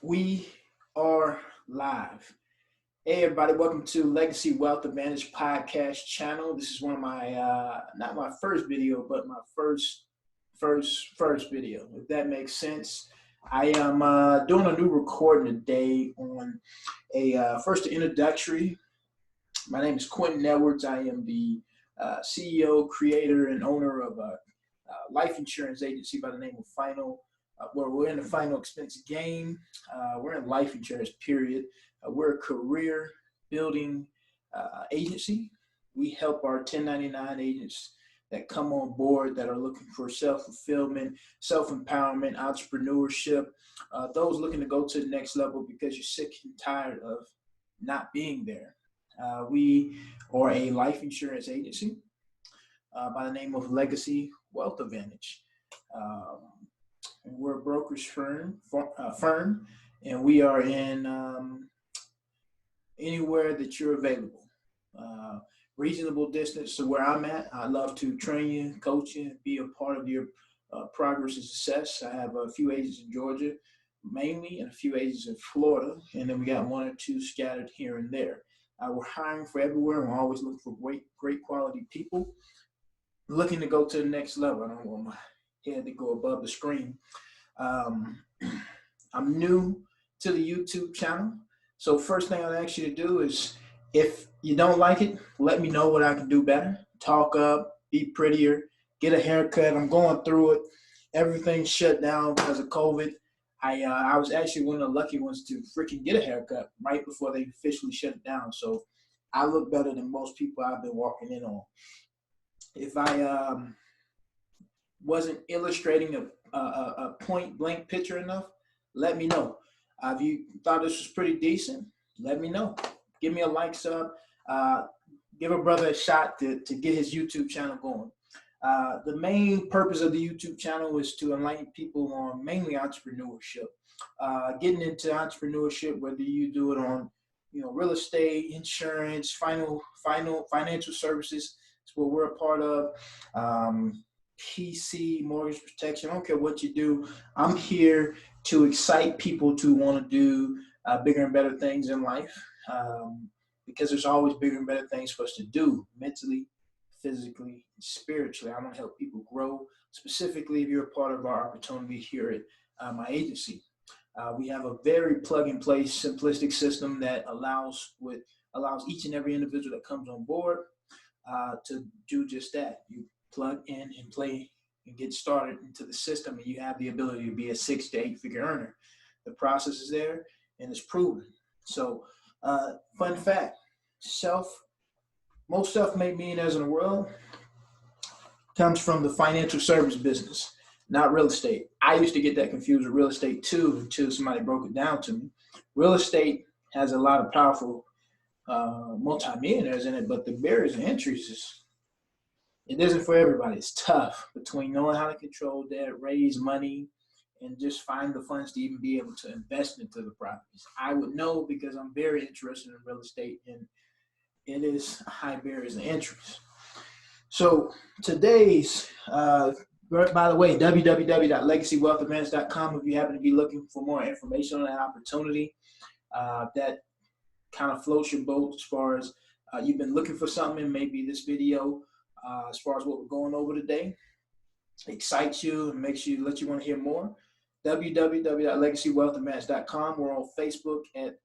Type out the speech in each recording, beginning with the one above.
We are live. Hey, everybody, welcome to Legacy Wealth Advantage podcast channel. This is one of my, not my first video, but my first video, if that makes sense. I am doing a new recording today on a first introductory. My name is Quentin Edwards. I am the CEO, creator, and owner of a life insurance agency by the name of Final. Where we're in the final expense game. We're in life insurance, period. We're a career building agency. We help our 1099 agents that come on board that are looking for self-fulfillment, self-empowerment, entrepreneurship, those looking to go to the next level because you're sick and tired of not being there. We are a life insurance agency by the name of Legacy Wealth Advantage. We're a brokerage firm, and we are in anywhere that you're available. Reasonable distance to where I'm at. I love to train you, coach you, be a part of your progress and success. I have a few agents in Georgia, mainly, and a few agents in Florida, and then we got one or two scattered here and there. We're hiring for everywhere. We're always looking for great quality people looking to go to the next level. I don't want my head to go above the screen. I'm new to the YouTube channel. So first thing I'd ask you to do is, if you don't like it, let me know what I can do better. Talk up, be prettier, get a haircut. I'm going through it. Everything's shut down because of COVID. I was actually one of the lucky ones to freaking get a haircut right before they officially shut it down. So I look better than most people I've been walking in on. If I wasn't illustrating a point blank picture enough, let me know. If you thought this was pretty decent, let me know. Give me a like, sub. Give a brother a shot to get his YouTube channel going. The main purpose of the YouTube channel is to enlighten people on mainly entrepreneurship. Getting into entrepreneurship, whether you do it on real estate, insurance, financial services, it's what we're a part of. PC, mortgage protection. I don't care what you do. I'm here to excite people to want to do bigger and better things in life, because there's always bigger and better things for us to do mentally, physically, spiritually. I want to help people grow, specifically if you're a part of our opportunity here at my agency. We have a very plug-and-play simplistic system that allows each and every individual that comes on board to do just that. You plug in and play and get started into the system, and you have the ability to be a 6 to 8 figure earner. The process is there and it's proven. So, fun fact: most self-made millionaires in the world comes from the financial service business, not real estate. I used to get that confused with real estate too until somebody broke it down to me. Real estate has a lot of powerful multimillionaires in it, but the barriers and entries it isn't for everybody. It's tough between knowing how to control debt, raise money, and just find the funds to even be able to invest into the properties. I would know because I'm very interested in real estate, and it is high barriers and entries. So today's, by the way, www.legacywealthadvance.com if you happen to be looking for more information on that opportunity that kind of floats your boat as far as you've been looking for something, maybe this video as far as what we're going over today excites you and let you want to hear more. www.legacywealthadvantage.com. We're on Facebook at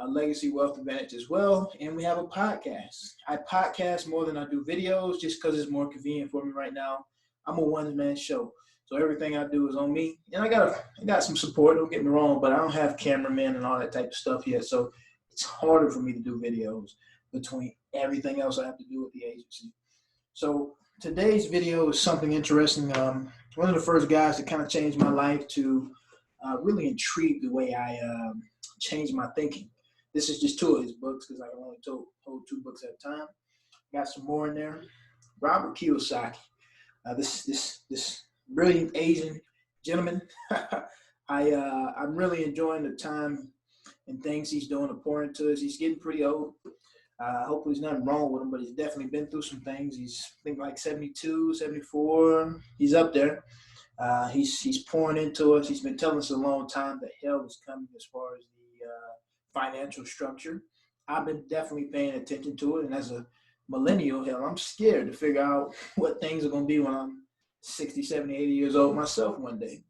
Legacy Wealth Advantage as well, and we have a podcast. I podcast more than I do videos just because it's more convenient for me right now. I'm a one-man show, so everything I do is on me, and I got some support. Don't get me wrong, but I don't have cameramen and all that type of stuff yet, so it's harder for me to do videos between everything else I have to do with the agency. So today's video is something interesting. One of the first guys to kind of change my life, to really intrigue the way I changed my thinking. This is just two of his books because I can only hold 2 books at a time. Got some more in there. Robert Kiyosaki, this brilliant Asian gentleman. I'm really enjoying the time and things he's doing to pour into us. He's getting pretty old. Hopefully there's nothing wrong with him, but he's definitely been through some things. He's, I think, like 72, 74. He's up there. He's pouring into us. He's been telling us a long time that help is coming as far as the financial structure. I've been definitely paying attention to it, and as a millennial, hell, I'm scared to figure out what things are going to be when I'm 60, 70, 80 years old myself one day.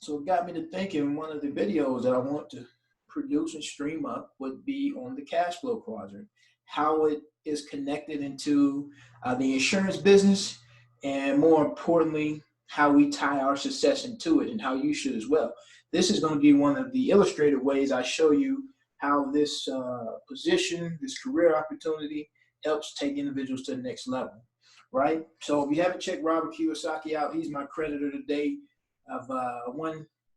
So it got me to thinking one of the videos that I want to produce and stream up would be on the cash flow quadrant, how it is connected into the insurance business, and more importantly, how we tie our success into it and how you should as well. This is going to be one of the illustrated ways I show you how this position, this career opportunity helps take individuals to the next level, right? So if you haven't checked Robert Kiyosaki out, he's my creditor today.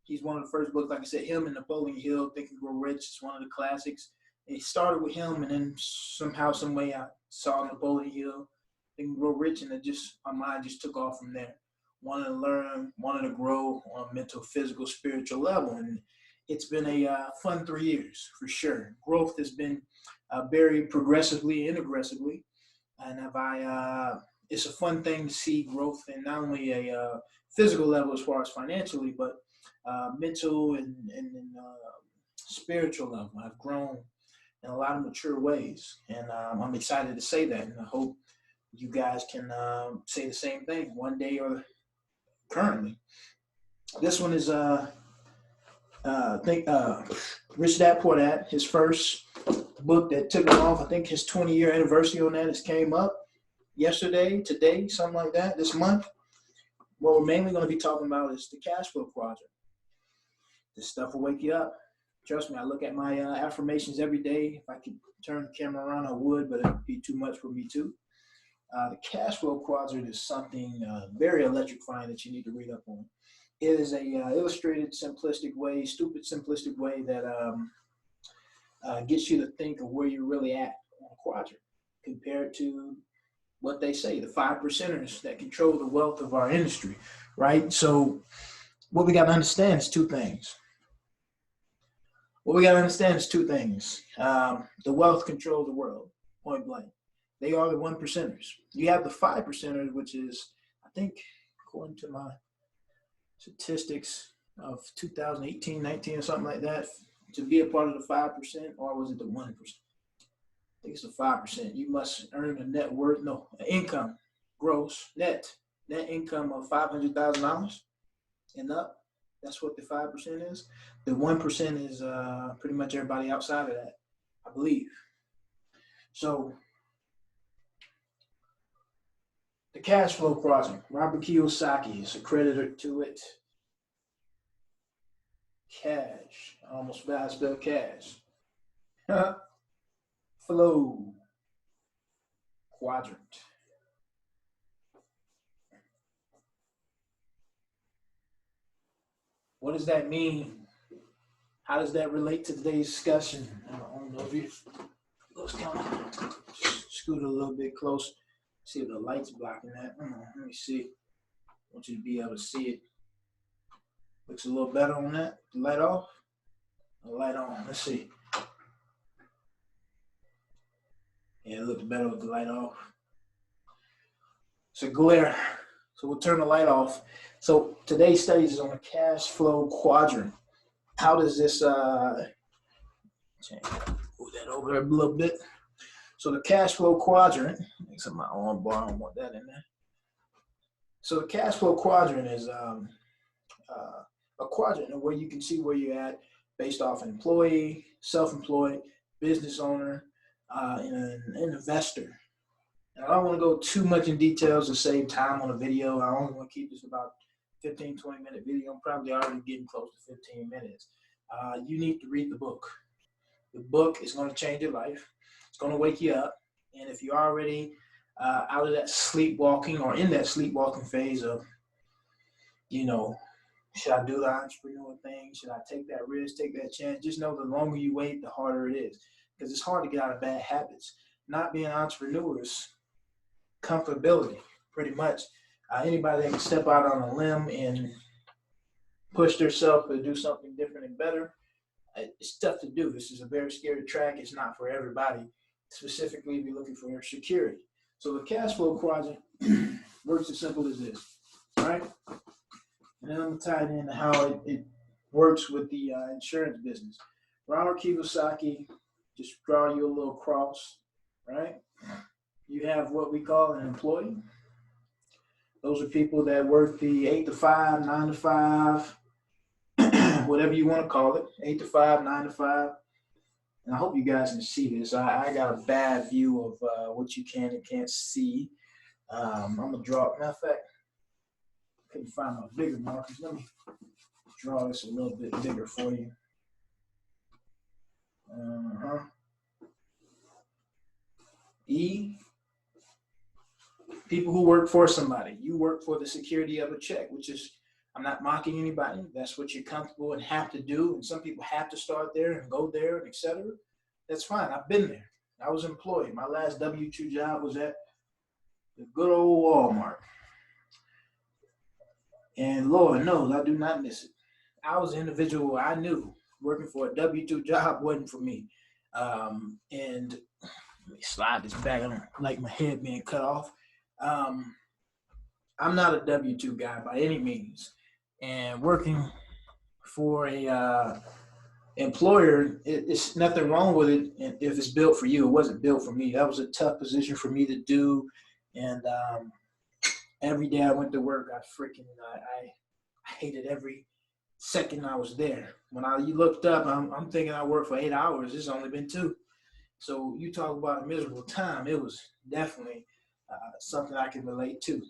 He's one of the first books, like I said, him and Napoleon Hill, Think and Grow Rich. It's one of the classics. It started with him, and then somehow, some way, I saw Napoleon Hill, Think and Grow Rich, and my mind just took off from there. Wanted to learn, wanted to grow on a mental, physical, spiritual level, and it's been a fun 3 years for sure. Growth has been very progressively and aggressively, and it's a fun thing to see growth in not only a physical level as far as financially, but mental and spiritual level. I've grown in a lot of mature ways, and I'm excited to say that, and I hope you guys can say the same thing one day or currently. This one is Rich Dad Poor Dad, his first book that took him off. I think his 20-year anniversary on that has came up yesterday, today, something like that, this month. What we're mainly going to be talking about is the cash flow quadrant. This stuff will wake you up. Trust me, I look at my affirmations every day. If I could turn the camera around, I would, but it'd be too much for me too. The cash flow quadrant is something very electrifying that you need to read up on. It is a illustrated, simplistic way, stupid, simplistic way that gets you to think of where you're really at on a quadrant compared to what they say, the 5%ers that control the wealth of our industry, right? So what we got to understand is two things. The wealth controls the world, point blank. They are the 1%ers. You have the 5%ers, which is, I think, according to my statistics of 2018, 19 or something like that, to be a part of the 5%, or was it the 1%? I think it's the 5%. You must earn a net worth, income, gross, net income of $500,000 and up. That's what the 5% is. The 1% is pretty much everybody outside of that, I believe. So the cash flow quadrant, Robert Kiyosaki is a creditor to it. Cash, I almost forgot to spell cash. Flow quadrant. What does that mean? How does that relate to today's discussion? I don't know if you let's kind of scoot a little bit close. See if the light's blocking that. Let me see. I want you to be able to see it. Looks a little better on that. The light off? The light on. Let's see. Yeah, it looks better with the light off. It's a glare. So we'll turn the light off. So today's studies is on the cash flow quadrant. How does this move that over there a little bit? So the cash flow quadrant, except my arm bar, I don't want that in there. So the cash flow quadrant is a quadrant where you can see where you're at based off an employee, self-employed, business owner, and an investor. And I don't want to go too much in details to save time on a video. I only want to keep this about 15, 20-minute video. I'm probably already getting close to 15 minutes. You need to read the book. The book is going to change your life. It's going to wake you up. And if you're already out of that sleepwalking or in that sleepwalking phase of, should I do the entrepreneur thing? Should I take that risk, take that chance? Just know the longer you wait, the harder it is. Because it's hard to get out of bad habits. Not being an entrepreneur is comfortability, pretty much. Anybody that can step out on a limb and push themselves to do something different and better, it's tough to do. This is a very scary track. It's not for everybody, specifically if you're looking for security. So the cash flow quadrant works as simple as this, all right? And then I'm going to tie it into how it works with the insurance business. Ronald Kiyosaki, just draw you a little cross, right? You have what we call an employee. Those are people that work the 8 to 5, 9 to 5, whatever you want to call it, 8 to 5, 9 to 5. And I hope you guys can see this. I got a bad view of what you can and can't see. I'm going to draw, matter of fact, I couldn't find my bigger markers. Let me draw this a little bit bigger for you. E, people who work for somebody. You work for the security of a check, which is, I'm not mocking anybody. That's what you're comfortable and have to do. And some people have to start there and go there and etc. That's fine. I've been there. I was employed. My last W-2 job was at the good old Walmart. And Lord knows I do not miss it. I was an individual I knew working for a W-2 job wasn't for me. And let me slide this back. I don't like my head being cut off. I'm not a W-2 guy by any means. And working for a employer, it's nothing wrong with it if it's built for you. It wasn't built for me. That was a tough position for me to do. And every day I went to work, I hated every second I was there. When you looked up, I'm thinking I worked for 8 hours. It's only been 2. So you talk about a miserable time. It was definitely something I can relate to.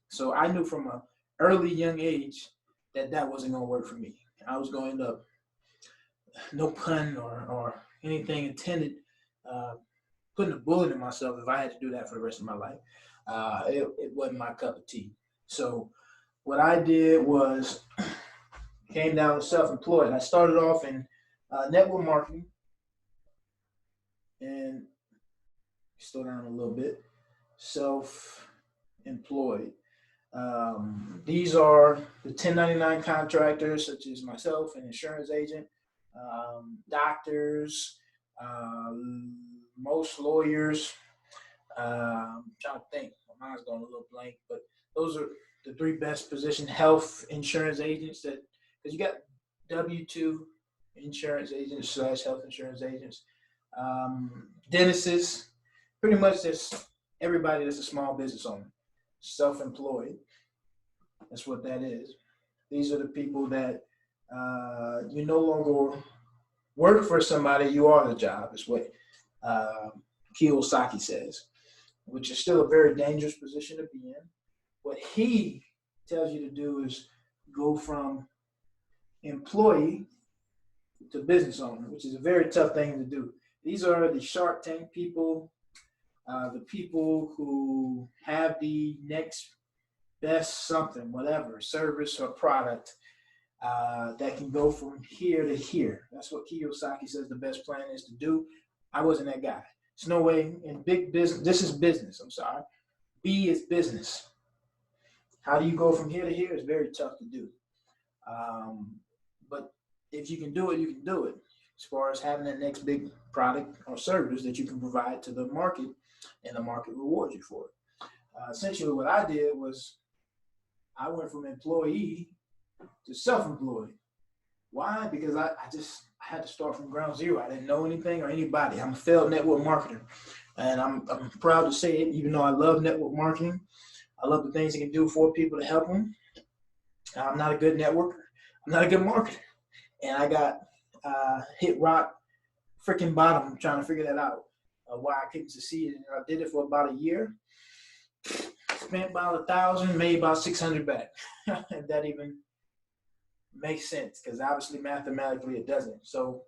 So I knew from an early young age that wasn't going to work for me. I was going to end up, no pun or anything intended, putting a bullet in myself if I had to do that for the rest of my life. It wasn't my cup of tea. So what I did was came down to self-employed. I started off in network marketing and slow down a little bit. Self-employed. These are the 1099 contractors, such as myself, an insurance agent, doctors, most lawyers. I'm trying to think. My mind's going a little blank, but those are the 3 best positioned health insurance agents because you got W-2 insurance agents / health insurance agents, dentists, pretty much just everybody that's a small business owner, self-employed. That's what that is. These are the people that you no longer work for somebody, you are the job, is what Kiyosaki says, which is still a very dangerous position to be in. What he tells you to do is go from employee to business owner, which is a very tough thing to do. These are the Shark Tank people, the people who have the next best something, whatever, service or product that can go from here to here. That's what Kiyosaki says the best plan is to do. I wasn't that guy. There's no way in big business. This is business. I'm sorry. B is business. How do you go from here to here? It's very tough to do. But if you can do it, you can do it. As far as having that next big product or service that you can provide to the market, and the market rewards you for it. Essentially, what I did was I went from employee to self-employed. Why? Because I had to start from ground zero. I didn't know anything or anybody. I'm a failed network marketer, and I'm proud to say it. Even though I love network marketing, I love the things it can do for people to help them. I'm not a good networker. I'm not a good marketer, and I got hit rock freaking bottom trying to figure that out. Why I couldn't succeed. And I did it for about a year. Spent about 1,000, made about 600 back. If that even makes sense, because obviously mathematically it doesn't. So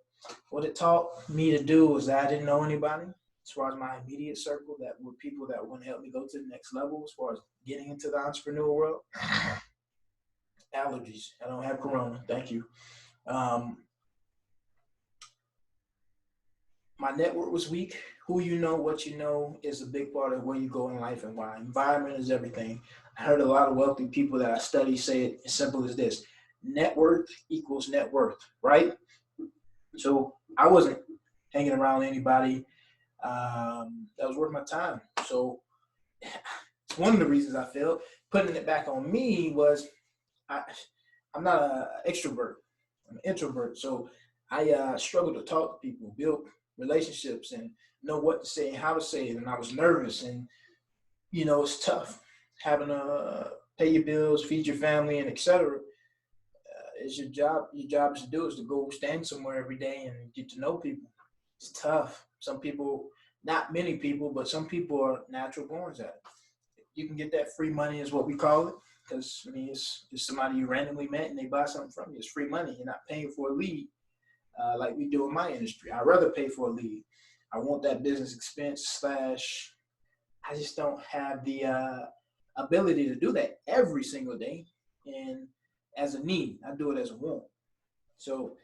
what it taught me to do was that I didn't know anybody as far as my immediate circle that were people that wouldn't help me go to the next level as far as getting into the entrepreneur world. Allergies. I don't have corona. Thank you. My network was weak. Who you know, what you know is a big part of where you go in life and why. Environment is everything. I heard a lot of wealthy people that I study say it as simple as this. Net worth equals net worth, right? So I wasn't hanging around anybody that was worth my time. So it's one of the reasons I failed. Putting it back on me was I'm not an extrovert. I'm an introvert. So I struggle to talk to people, build relationships, and know what to say and how to say it. And I was nervous, and it's tough having to pay your bills, feed your family, and etc. It's your job. Your job is to do is to go stand somewhere every day and get to know people. It's tough. Some people, not many people, but some people are natural borns at it. You can get that free money, is what we call it, because I mean it's just somebody you randomly met and they buy something from you. It's free money. You're not paying for a lead like we do in my industry. I'd rather pay for a lead. I want that business expense slash. I just don't have the ability to do that every single day, and as a need, I do it as a want. So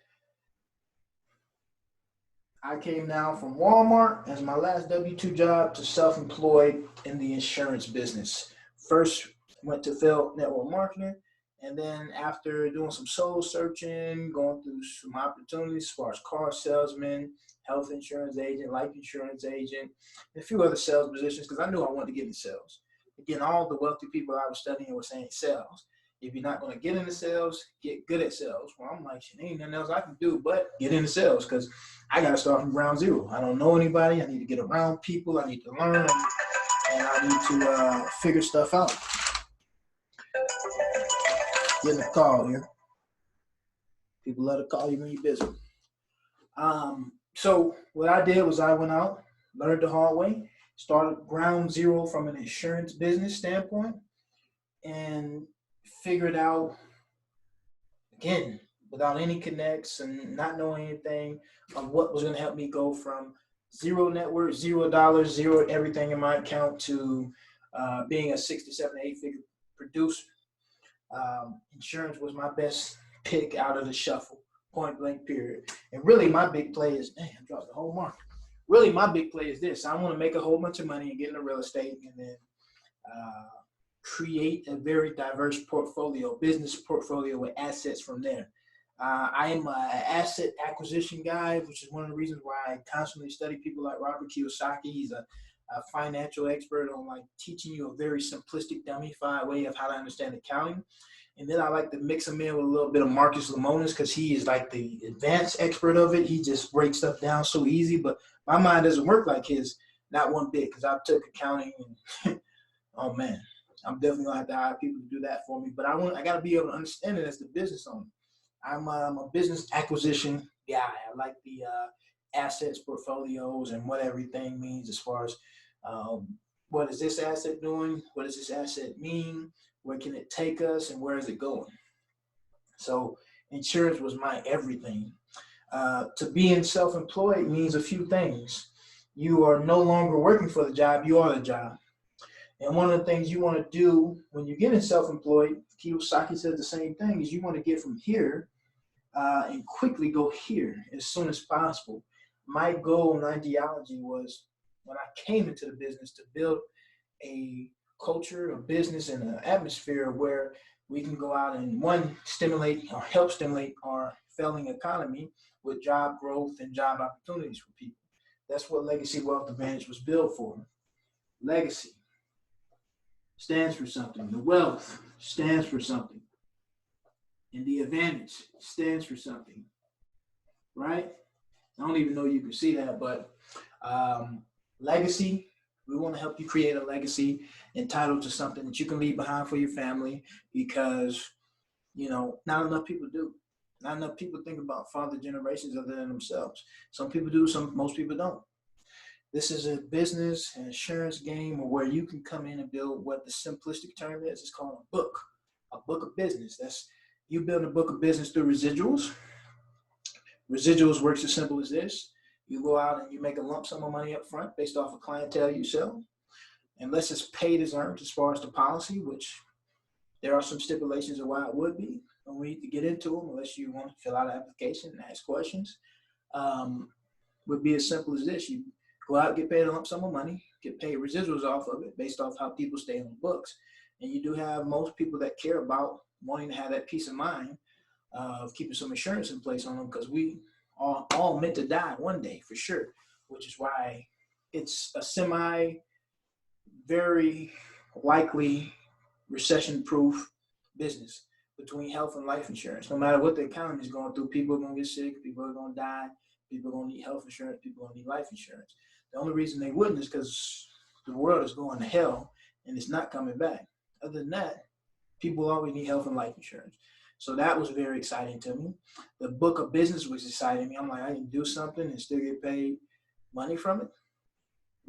I came now from Walmart as my last W-2 job to self-employed in the insurance business. First went to field network marketing, and then after doing some soul searching, going through some opportunities as far as car salesman, health insurance agent, life insurance agent, and a few other sales positions because I knew I wanted to get in sales. Again, all the wealthy people I was studying were saying sales. If you're not going to get into sales, get good at sales. Well, I'm like, shit, ain't nothing else I can do but get into sales because I got to start from ground zero. I don't know anybody. I need to get around people. I need to learn, and I need to figure stuff out. Getting a call here. People love to call you when you're busy. So what I did was I went out, learned the hard way, started ground zero from an insurance business standpoint, and figured out again without any connects and not knowing anything of what was going to help me go from zero network, $0, zero everything in my account to being a 6 to 7 to 8 figure producer. Insurance was my best pick out of the shuffle, point blank period. And really my big play is, damn, I dropped the whole market. Really my big play is this. I want to make a whole bunch of money and get into real estate and then create a very diverse portfolio, business portfolio with assets from there. I am an asset acquisition guy, which is one of the reasons why I constantly study people like Robert Kiyosaki. He's a financial expert on like teaching you a very simplistic, dummified way of how to understand accounting. And then I like to mix him in with a little bit of Marcus Lemonis because he is like the advanced expert of it. He just breaks stuff down so easy, but my mind doesn't work like his, not one bit, because I took accounting and oh man, I'm definitely gonna have to hire people to do that for me. But I gotta be able to understand it as the business owner. I'm a business acquisition guy. I like the assets, portfolios, and what everything means as far as um, what is this asset doing? What does this asset mean? Where can it take us? And where is it going? So insurance was my everything. To being self-employed means a few things. You are no longer working for the job, you are the job. And one of the things you want to do when you get in self-employed, Kiyosaki says the same thing, is you want to get from here and quickly go here as soon as possible. My goal and ideology was when I came into the business to build a culture, a business, and an atmosphere where we can go out and one, stimulate or help stimulate our failing economy with job growth and job opportunities for people. That's what Legacy Wealth Advantage was built for. Legacy stands for something. The wealth stands for something. And the advantage stands for something, right? I don't even know you can see that, but legacy, we want to help you create a legacy entitled to something that you can leave behind for your family because, not enough people do. Not enough people think about father generations other than themselves. Some people do, most people don't. This is a business and insurance game where you can come in and build what the simplistic term is. It's called a book of business. That's you build a book of business through residuals. Residuals works as simple as this. You go out and you make a lump sum of money up front based off of clientele you sell. Unless it's paid as earned as far as the policy, which there are some stipulations of why it would be. And we need to get into them unless you want to fill out an application and ask questions. Would be as simple as this. You go out, get paid a lump sum of money, get paid residuals off of it based off how people stay on the books. And you do have most people that care about wanting to have that peace of mind of keeping some insurance in place on them because we are all meant to die one day for sure, which is why it's a very likely recession-proof business. between health and life insurance. No matter what the economy is going through, people are going to get sick, people are going to die, people are going to need health insurance, people are going to need life insurance. The only reason they wouldn't is because the world is going to hell and it's not coming back. Other than that, people always need health and life insurance. So that was very exciting to me. The book of business was exciting me. I'm like, I can do something and still get paid money from it.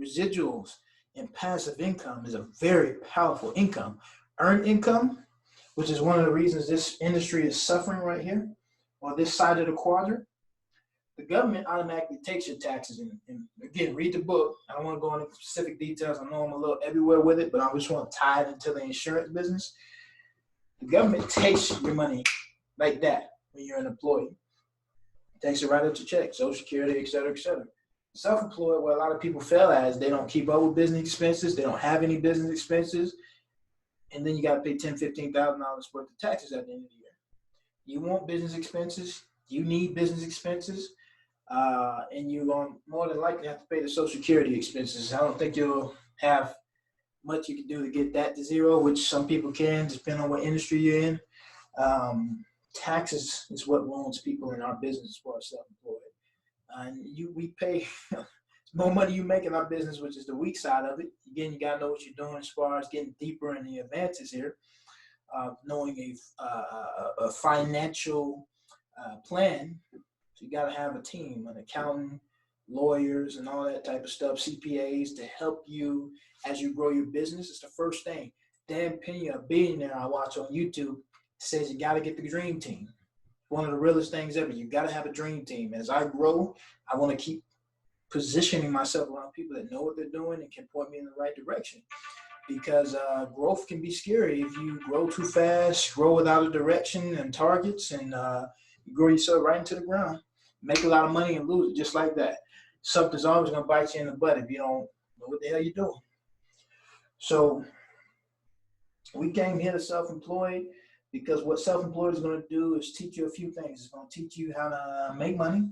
Residuals and passive income is a very powerful income. Earned income, which is one of the reasons this industry is suffering right here on this side of the quadrant. The government automatically takes your taxes. And again, read the book. I don't want to go into specific details. I know I'm a little everywhere with it, but I just want to tie it into the insurance business. The government takes your money like that when you're an employee. It takes it right up to check, Social Security, et cetera, et cetera. Self-employed, where a lot of people fail at is they don't keep up with business expenses. They don't have any business expenses. And then you got to pay $10,000, $15,000 worth of taxes at the end of the year. You want business expenses. You need business expenses. And you're going to more than likely have to pay the Social Security expenses. I don't think you'll have much you can do to get that to zero, which some people can, depending on what industry you're in. Taxes is what ruins people in our business as far as self-employed. And we pay more money you make in our business, which is the weak side of it. Again, you got to know what you're doing as far as getting deeper in the advances here. Knowing a financial plan. So you got to have a team, an accountant, lawyers, and all that type of stuff, CPAs to help you as you grow your business. It's the first thing. Dan Pena, a billionaire I watch on YouTube, says you got to get the dream team. One of the realest things ever. You got to have a dream team. As I grow, I want to keep positioning myself around people that know what they're doing and can point me in the right direction. Because growth can be scary if you grow too fast, grow without a direction and targets, and you grow yourself right into the ground. Make a lot of money and lose it just like that. Something's always going to bite you in the butt if you don't know what the hell you're doing. So we came here to self-employed because what self-employed is going to do is teach you a few things. It's going to teach you how to make money.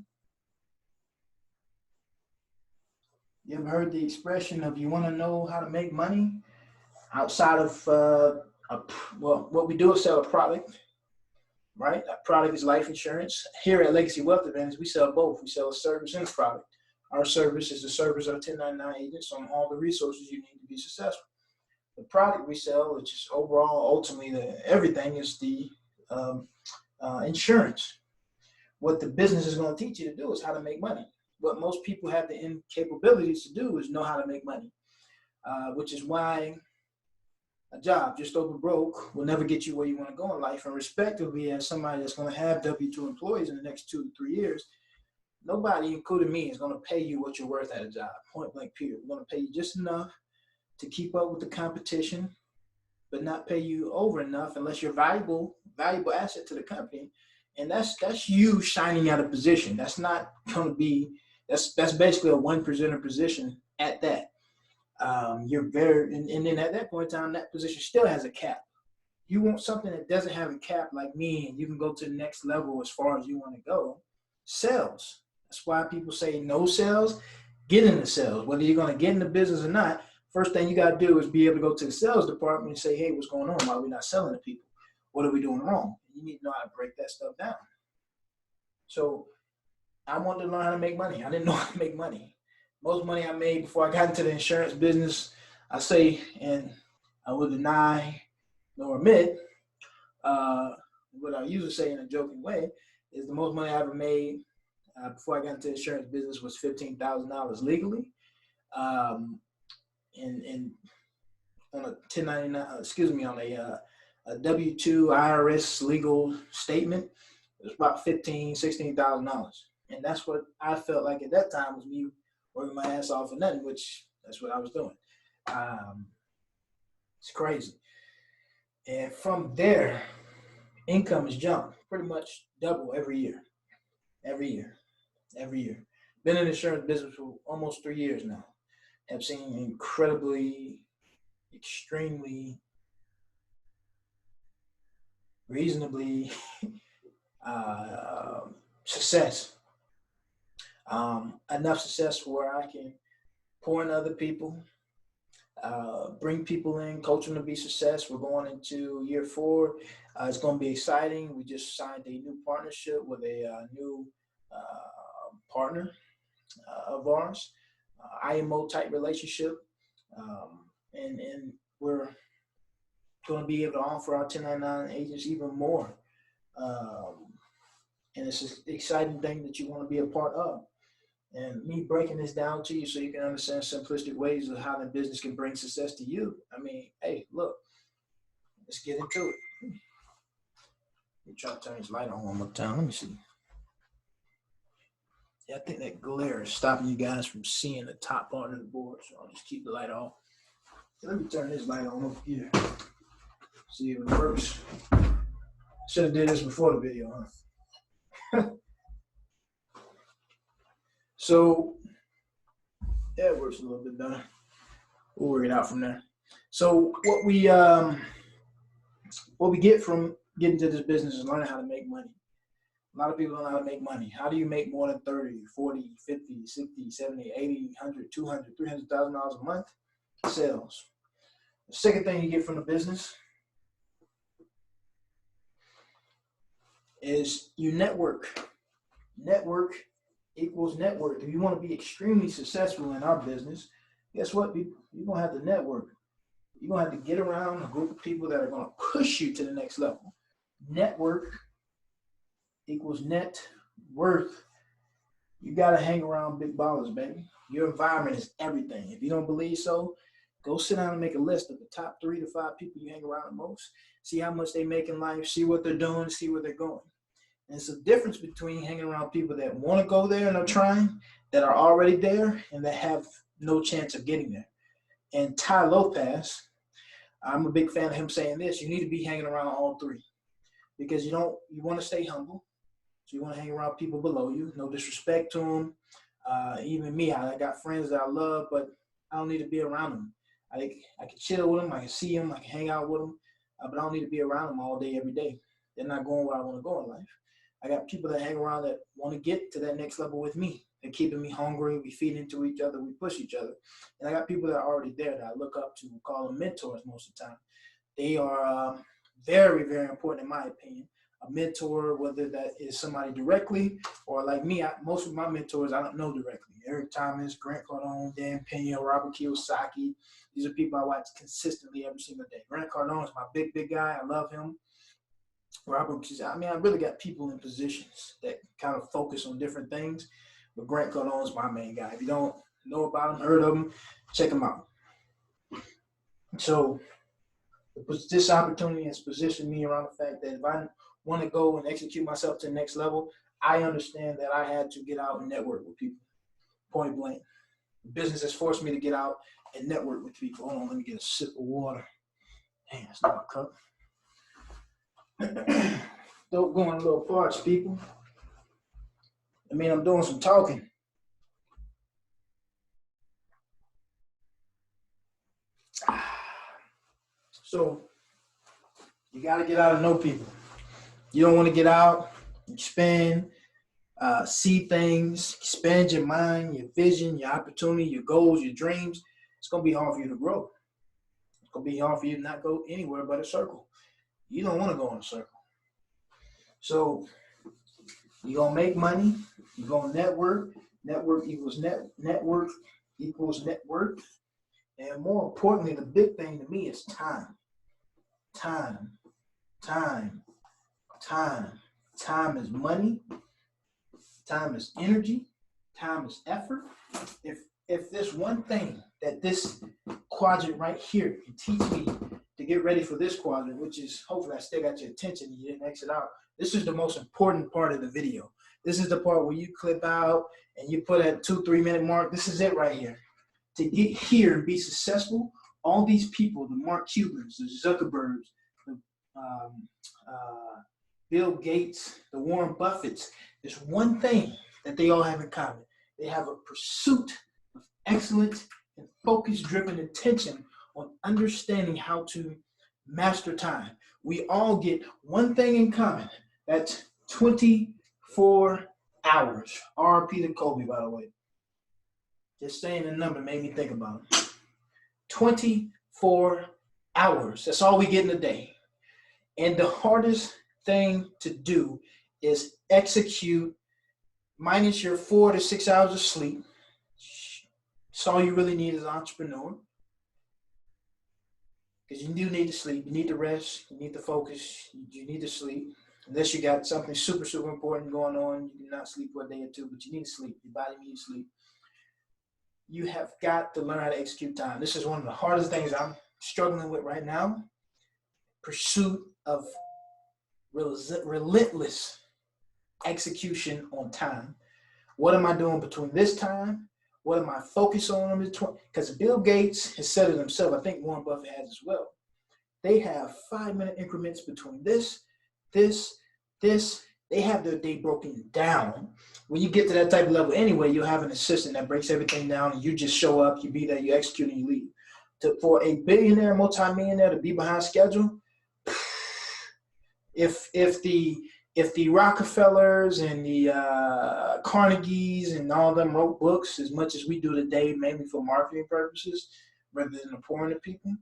You ever heard the expression of you want to know how to make money? Outside of, what we do is sell a product, right? That product is life insurance. Here at Legacy Wealth Advantage, we sell both. We sell a service and a product. Our service is the service of 1099 agents on all the resources you need to be successful. The product we sell, which is overall, ultimately, everything is the insurance. What the business is going to teach you to do is how to make money. What most people have the incapabilities to do is know how to make money, which is why a job just over broke will never get you where you want to go in life. And respectively, as somebody that's going to have W-2 employees in the next 2 to 3 years, nobody, including me, is going to pay you what you're worth at a job, point blank period. We're going to pay you just enough to keep up with the competition, but not pay you over enough unless you're valuable asset to the company. And that's you shining out of position. That's not going to be, that's basically a 1% position at that. You're very, and then at that point in time, that position still has a cap. You want something that doesn't have a cap like me, and you can go to the next level as far as you want to go. Sales. That's why people say no sales, get into sales. Whether you're going to get in the business or not, first thing you got to do is be able to go to the sales department and say, hey, what's going on? Why are we not selling to people? What are we doing wrong? You need to know how to break that stuff down. So I wanted to learn how to make money. I didn't know how to make money. Most money I made before I got into the insurance business, I say, and I will deny nor admit, what I usually say in a joking way, is the most money I ever made before I got into the insurance business was $15,000 legally. And on a 1099, on a W-2 IRS legal statement, it was about $16,000. And that's what I felt like at that time was me working my ass off for nothing, which that's what I was doing. It's crazy. And from there, income has jumped pretty much double every year. Been in the insurance business for almost 3 years now. Have seen incredibly, extremely, reasonably success. Enough success where I can pour in other people, bring people in, coach them to be success. We're going into year 4. It's going to be exciting. We just signed a new partnership with a new partner of ours, IMO type relationship, and we're going to be able to offer our 1099 agents even more. And it's an exciting thing that you want to be a part of. And me breaking this down to you so you can understand simplistic ways of how the business can bring success to you. I mean, hey, look, let's get into it. Let me try to turn this light on one more time. Let me see. Yeah, I think that glare is stopping you guys from seeing the top part of the board, so I'll just keep the light off. Let me turn this light on over here. See if it works. Should have did this before the video, huh? So, yeah, it works a little bit better. We'll work it out from there. So what we get from getting to this business is learning how to make money. A lot of people don't know how to make money. How do you make more than 30, 40, 50, 60, 70, 80, 100, 200, $300,000 a month? Sales. The second thing you get from the business is you network. Network equals network. If you want to be extremely successful in our business, guess what, people? You're going to have to network. You're going to have to get around a group of people that are going to push you to the next level. Network equals net worth. You got to hang around big ballers, baby. Your environment is everything. If you don't believe so, go sit down and make a list of the top 3 to 5 people you hang around the most. See how much they make in life, see what they're doing, see where they're going. And it's a difference between hanging around people that want to go there and are trying, that are already there, and that have no chance of getting there. And Ty Lopez, I'm a big fan of him saying this, you need to be hanging around all 3. Because you want to stay humble. So you want to hang around people below you. No disrespect to them. Even me, I got friends that I love, but I don't need to be around them. I can chill with them. I can see them. I can hang out with them. But I don't need to be around them all day, every day. They're not going where I want to go in life. I got people that hang around that want to get to that next level with me. They're keeping me hungry. We feed into each other. We push each other. And I got people that are already there that I look up to. We call them mentors most of the time. They are very, very important in my opinion. A mentor, whether that is somebody directly or like me, most of my mentors I don't know directly. Eric Thomas, Grant Cardone, Dan Pena, Robert Kiyosaki. These are people I watch consistently every single day. Grant Cardone is my big guy. I love him. Robert, I really got people in positions that kind of focus on different things. But Grant Cardone is my main guy. If you don't know about him, heard of him, check him out. So this opportunity has positioned me around the fact that if I want to go and execute myself to the next level, I understand that I had to get out and network with people. Point blank. Business has forced me to get out and network with people. Hold on, let me get a sip of water. Dang, it's not a cup. Don't go in little parts, people. I'm doing some talking. So you got to get out and know people. You don't want to get out, expand, see things, expand your mind, your vision, your opportunity, your goals, your dreams. It's going to be hard for you to grow. It's going to be hard for you to not go anywhere but a circle. You don't want to go in a circle. So you're going to make money. You're going to network. Network equals network equals net worth. And more importantly, the big thing to me is time. Time is money. Time is energy. Time is effort. If there's one thing that this quadrant right here can teach me to get ready for this quadrant, which is hopefully I still got your attention and you didn't exit out. This is the most important part of the video. This is the part where you clip out and you put at 2-3 minute mark. This is it right here. To get here and be successful, all these people, the Mark Cubans, the Zuckerbergs, the Bill Gates, the Warren Buffetts, there's one thing that they all have in common. They have a pursuit of excellence and focus-driven attention on understanding how to master time. We all get one thing in common. That's 24 hours. RP to Kobe, by the way. Just saying the number made me think about it. 24 hours. That's all we get in a day. And the hardest thing to do is execute minus your 4 to 6 hours of sleep. That's all you really need as an entrepreneur. Because you do need to sleep. You need to rest. You need to focus. You need to sleep. Unless you got something super, super important going on, you do not sleep for a day or two, but you need to sleep. Your body needs sleep. You have got to learn how to execute time. This is one of the hardest things I'm struggling with right now. Pursuit of relentless execution on time. What am I doing between this time? What am I focused on between? Because Bill Gates has said it himself. I think Warren Buffett has as well. They have 5-minute increments between this. They have their day broken down. When you get to that type of level anyway, you'll have an assistant that breaks everything down, and you just show up, you be there, you execute, and you leave. For a billionaire, multimillionaire to be behind schedule, if the Rockefellers and the Carnegies and all them wrote books as much as we do today, mainly for marketing purposes, rather than pouring to people,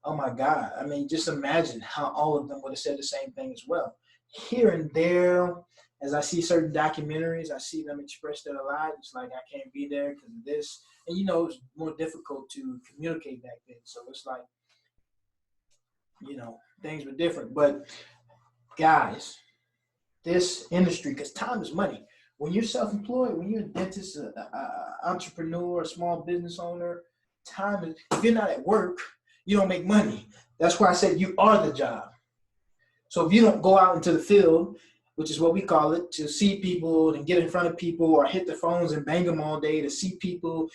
oh my God. I mean, just imagine how all of them would have said the same thing as well. Here and there, as I see certain documentaries, I see them express that a lot. It's like, I can't be there because of this. And, it's more difficult to communicate back then. So it's like, things were different. But guys, this industry, because time is money. When you're self-employed, when you're a dentist, an entrepreneur, a small business owner, time is, if you're not at work, you don't make money. That's why I said you are the job. So if you don't go out into the field, which is what we call it, to see people and get in front of people or hit the phones and bang them all day to see people,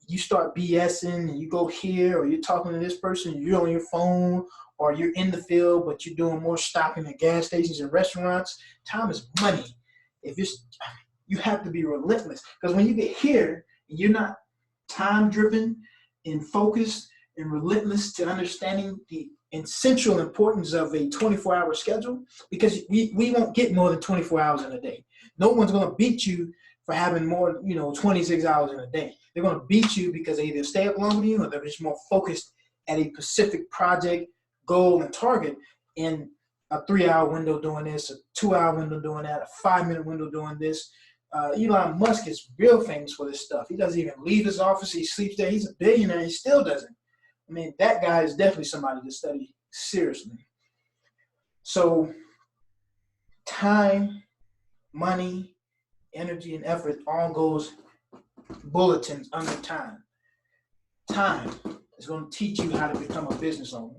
you start BSing and you go here, or you're talking to this person, you're on your phone, or you're in the field, but you're doing more stopping at gas stations and restaurants. Time is money. You have to be relentless, because when you get here and you're not time driven and focused and relentless to understanding the essential importance of a 24-hour schedule, because we won't get more than 24 hours in a day. No one's going to beat you for having more, 26 hours in a day. They're going to beat you because they either stay up longer than you, or they're just more focused at a specific project, goal, and target in a 3-hour window doing this, a 2-hour window doing that, a 5-minute window doing this. Elon Musk is real famous for this stuff. He doesn't even leave his office. He sleeps there. He's a billionaire. He still doesn't. I mean, that guy is definitely somebody to study seriously. So time, money, energy, and effort all goes bulletins under time. Time is going to teach you how to become a business owner.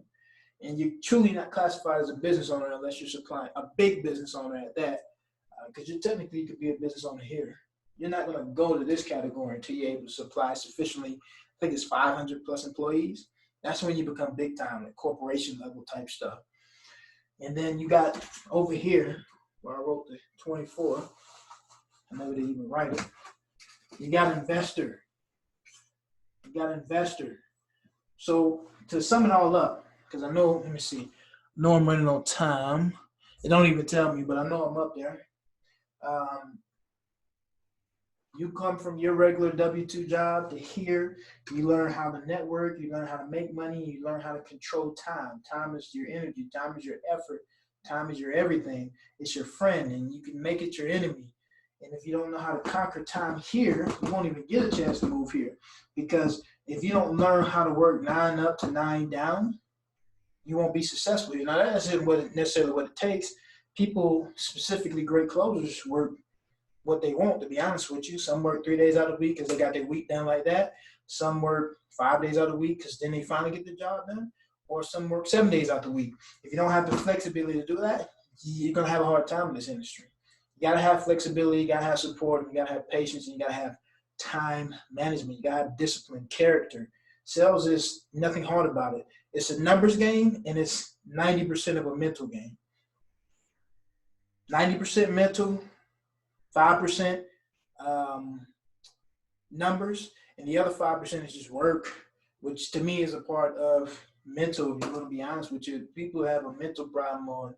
And you're truly not classified as a business owner unless you're supplying a big business owner at that, because you could be a business owner here. You're not going to go to this category until you're able to supply sufficiently. I think it's 500 plus employees. That's when you become big time, like corporation level type stuff. And then you got over here, where I wrote the 24, I never did even write it. You got investor. So to sum it all up, because I know, let me see, I know I'm running on time. It don't even tell me, but I know I'm up there. You come from your regular W-2 job to here, you learn how to network, you learn how to make money, you learn how to control time. Time is your energy, time is your effort, time is your everything. It's your friend, and you can make it your enemy. And if you don't know how to conquer time here, you won't even get a chance to move here. Because if you don't learn how to work 9 up to 9 down, you won't be successful. Now, that's necessarily what it takes. People, specifically great closers, work what they want, to be honest with you. Some work 3 days out of the week because they got their week done like that. Some work 5 days out of the week because then they finally get the job done. Or some work 7 days out of the week. If you don't have the flexibility to do that, you're going to have a hard time in this industry. You got to have flexibility, you got to have support, and you got to have patience, and you got to have time management. You got to have discipline, character. Sales is nothing hard about it. It's a numbers game, and it's 90% of a mental game. 90% mental, 5% numbers, and the other 5% is just work, which to me is a part of mental. If you're going to be honest with you, people have a mental problem on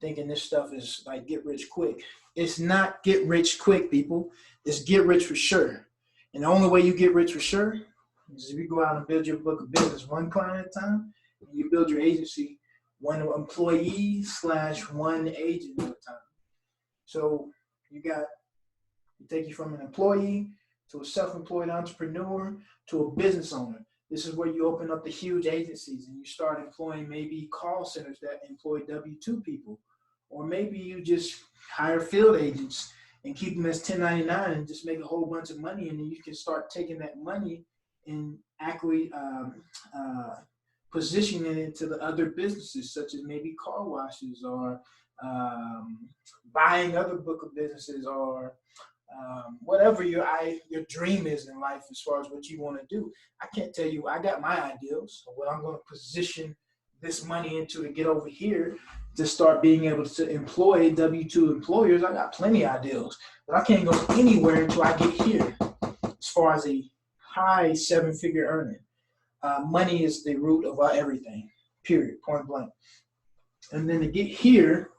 thinking this stuff is like get rich quick. It's not get rich quick, people. It's get rich for sure. And the only way you get rich for sure is if you go out and build your book of business one client at a time, and you build your agency one employee / one agent at a time. So you take you from an employee to a self-employed entrepreneur to a business owner. This is where you open up the huge agencies and you start employing maybe call centers that employ W-2 people. Or maybe you just hire field agents and keep them as 1099 and just make a whole bunch of money. And then you can start taking that money and actually positioning it into the other businesses, such as maybe car washes or buying other book of businesses or whatever your dream is in life as far as what you want to do. I can't tell you, I got my ideals of what I'm going to position this money into to get over here to start being able to employ W-2 employers. I got plenty of ideals, but I can't go anywhere until I get here as far as a high 7-figure earning. Money is the root of everything, period, point blank. And then to get here,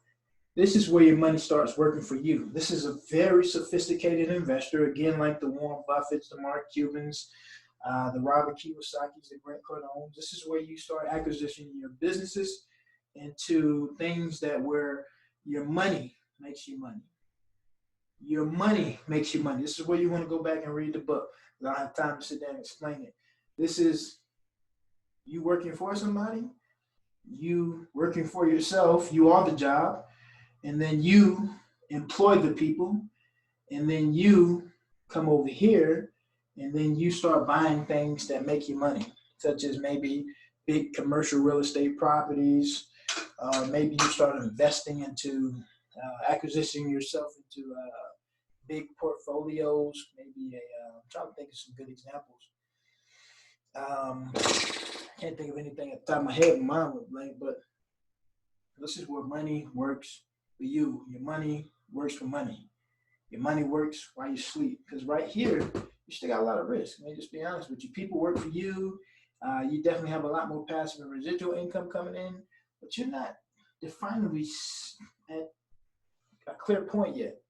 this is where your money starts working for you. This is a very sophisticated investor, again, like the Warren Buffetts, the Mark Cubans, the Robert Kiyosaki's, the Grant Cardones. This is where you start acquisitioning your businesses into things that where your money makes you money. Your money makes you money. This is where you want to go back and read the book. I don't have time to sit down and explain it. This is you working for somebody, you working for yourself, you are the job, and then you employ the people, and then you come over here, and then you start buying things that make you money, such as maybe big commercial real estate properties. Maybe you start investing into acquisitioning yourself into big portfolios. Maybe I'm trying to think of some good examples. I can't think of anything at the top of my head. My mind would blank, but this is where money works for you. Your money works for money. Your money works while you sleep. Because right here, you still got a lot of risk. Let me just be honest with you. People work for you. You definitely have a lot more passive and residual income coming in, but you're not definably at a clear point yet.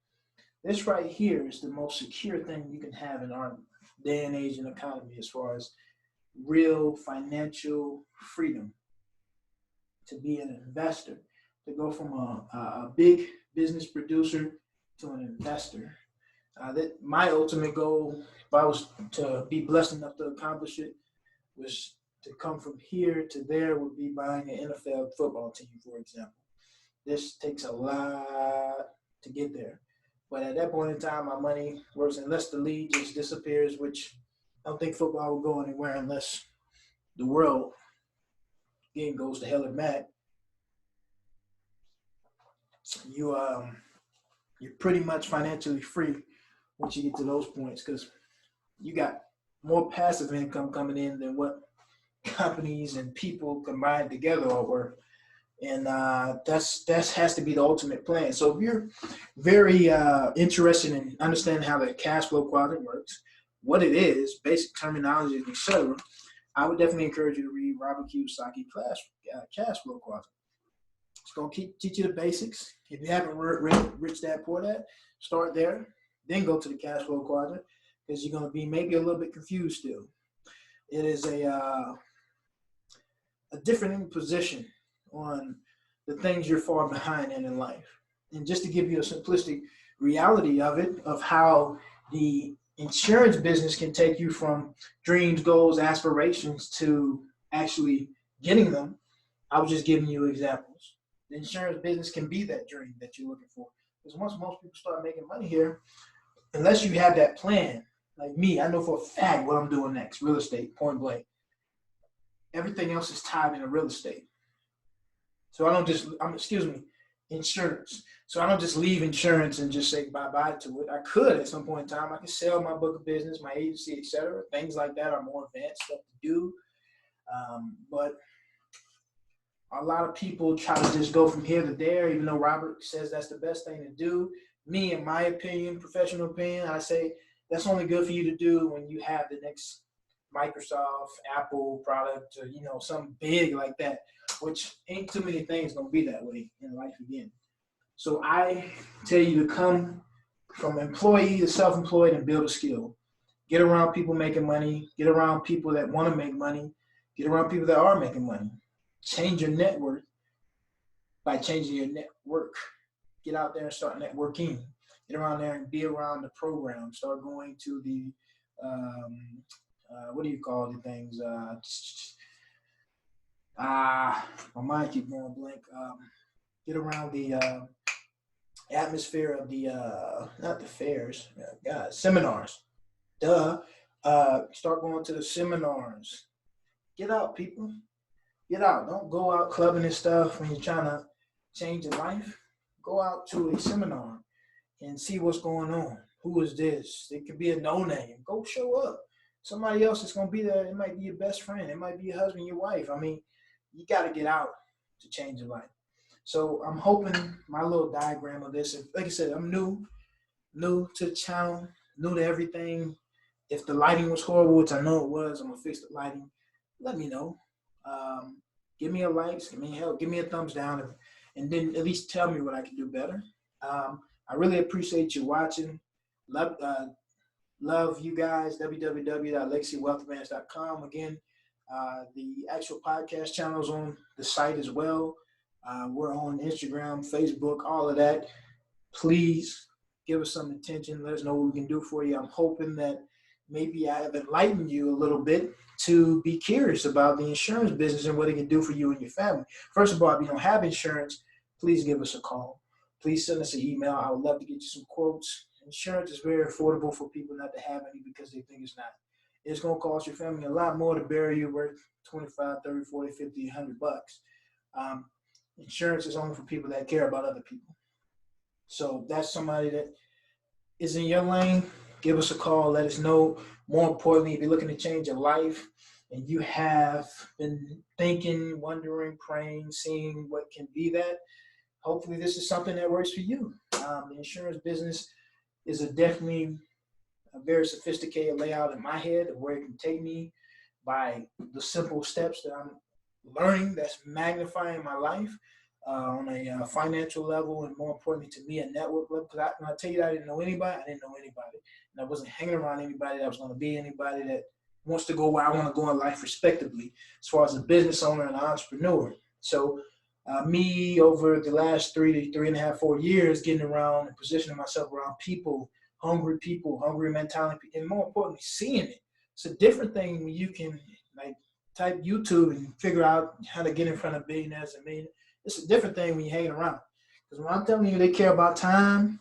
This right here is the most secure thing you can have in our day and age and economy as far as real financial freedom. To be an investor, to go from a big business producer to an investor. That my ultimate goal, if I was to be blessed enough to accomplish it, was to come from here to there would be buying an NFL football team, for example. This takes a lot to get there. But at that point in time, my money works unless the league just disappears, which I don't think football will go anywhere unless the world game goes to hell and back. You're pretty much financially free once you get to those points because you got more passive income coming in than what companies and people combined together are worth. And that has to be the ultimate plan. So if you're very interested in understanding how the cash flow quadrant works, what it is, basic terminology, etc., I would definitely encourage you to read Robert Kiyosaki cash flow quadrant. It's going to teach you the basics. If you haven't read Rich Dad Poor Dad, start there, then go to the cash flow quadrant because you're going to be maybe a little bit confused still. It is a different position on the things you're far behind in life. And just to give you a simplistic reality of it, of how the insurance business can take you from dreams, goals, aspirations to actually getting them, I was just giving you examples. The insurance business can be that dream that you're looking for. Because once most people start making money here, unless you have that plan, like me, I know for a fact what I'm doing next, real estate, point blank. Everything else is tied into real estate. So I don't just, insurance. So I don't just leave insurance and just say bye-bye to it. I could at some point in time. I could sell my book of business, my agency, etc. Things like that are more advanced stuff to do. But a lot of people try to just go from here to there, even though Robert says that's the best thing to do. Me, in my opinion, professional opinion, I say that's only good for you to do when you have the next Microsoft, Apple product, or something big like that, which ain't too many things gonna be that way in life again. So I tell you to come from employee to self-employed and build a skill. Get around people making money. Get around people that want to make money. Get around people that are making money. Change your network by changing your network. Get out there and start networking. Get around there and be around the program. Start going to the what do you call the things? My mind keep going blank. Get around the atmosphere of the not the fairs. God, seminars. Duh. Start going to the seminars. Get out, people. Get out. Don't go out clubbing and stuff when you're trying to change your life. Go out to a seminar and see what's going on. Who is this? It could be a no name. Go show up. Somebody else is going to be there. It might be your best friend. It might be your husband, your wife. I mean, you got to get out to change your life. So I'm hoping my little diagram of this, like I said, I'm new to the channel, new to everything. If the lighting was horrible, which I know it was, I'm going to fix the lighting. Let me know. Give me a like, give me help, give me a thumbs down, and then at least tell me what I can do better. I really appreciate you watching. Love you guys. www.legacywealthadvance.com. Again, the actual podcast channel is on the site as well. We're on Instagram, Facebook, all of that. Please give us some attention. Let us know what we can do for you. I'm hoping that maybe I have enlightened you a little bit to be curious about the insurance business and what it can do for you and your family. First of all, if you don't have insurance, please give us a call. Please send us an email. I would love to get you some quotes. Insurance is very affordable for people not to have any because they think it's not. It's going to cost your family a lot more to bury you worth 25, 30, 40, 50, 100 bucks. Insurance is only for people that care about other people. So if that's somebody that is in your lane, give us a call. Let us know. More importantly, if you're looking to change your life and you have been thinking, wondering, praying, seeing what can be that, hopefully this is something that works for you. The insurance business is definitely a very sophisticated layout in my head of where it can take me by the simple steps that I'm learning that's magnifying my life on a financial level, and more importantly to me, a network level. Because when I tell you that I didn't know anybody, I didn't know anybody. And I wasn't hanging around anybody that was going to be anybody that wants to go where I want to go in life respectively, as far as a business owner and an entrepreneur. So me over the last 3.5, 4 years, getting around and positioning myself around people, hungry mentality, and more importantly, seeing it. It's a different thing when you can like type YouTube and figure out how to get in front of billionaires and millionaires. It's a different thing when you're hanging around. Because when I'm telling you they care about time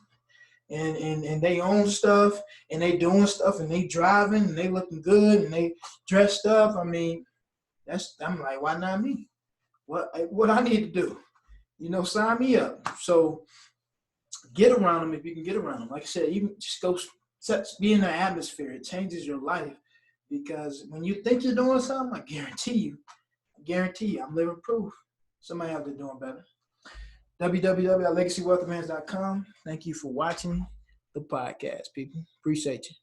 and they own stuff and they doing stuff and they driving and they looking good and they dressed up, I mean, I'm like, why not me? What I need to do? Sign me up. So get around them if you can get around them. Like I said, you just go be in the atmosphere. It changes your life because when you think you're doing something, I guarantee you, I'm living proof. Somebody out there doing better. www.legacywealthadvance.com. Thank you for watching the podcast, people. Appreciate you.